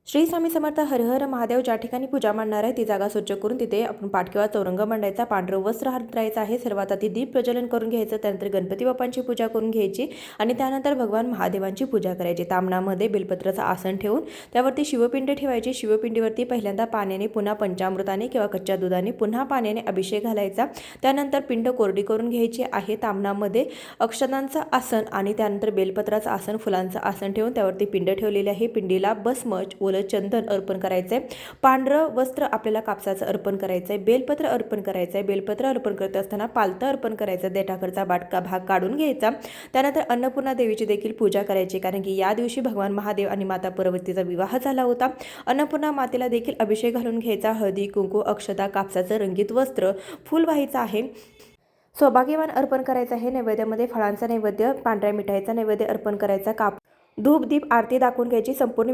श्री स्वामी समर्थ. हर हर महादेव. ज्या ठिकाणी पूजा मांडणार आहे ती जागा स्वच्छ करून तिथे आपण पाट किंवा चौरंग मांडायचा, पांढरं वस्त्र हातरायचं आहे. सर्वात आधी दीप प्रज्वलन करून घ्यायचं, त्यानंतर गणपती बाप्पांची पूजा करून घ्यायची आणि त्यानंतर भगवान महादेवांची पूजा करायची. तामणामध्ये बेलपत्राचं आसन ठेवून त्यावरती शिवपिंड ठेवायची. शिवपिंडीवरती पहिल्यांदा पाण्याने, पुन्हा पंचामृताने किंवा कच्च्या दुधाने, पुन्हा पाण्याने अभिषेक घालायचा. त्यानंतर पिंड कोरडी करून घ्यायची आहे. तामणामध्ये अक्षतांचं आसन आणि त्यानंतर बेलपत्राचं आसन, फुलांचं आसन ठेवून त्यावरती पिंड ठेवलेली आहे. पिंडीला भस्म, चंदन अर्पण करायचंय. पांढरं वस्त्र आपल्याला कापसाचं अर्पण करायचंय. बेलपत्र अर्पण करायचंय. बेलपत्र अर्पण करत असताना पालतं अर्पण करायचं. देठाकडचा भाग काढून घ्यायचा. त्यानंतर अन्नपूर्णा देवीची देखील पूजा करायची, कारण की या दिवशी भगवान महादेव आणि माता पार्वतीचा विवाह झाला होता. अन्नपूर्णा मातेला देखील अभिषेक घालून घ्यायचा. हळदी, कुंकू, अक्षता, कापसाचं रंगीत वस्त्र, फूल व्हायचं आहे. सौभाग्यवान अर्पण करायचं आहे. नैवेद्यामध्ये फळांचा नैवेद्य, पांढऱ्या मिठाईचा नैवेद्य अर्पण करायचा. धूप, दीप, आरती दाखवून घ्यायची. संपूर्ण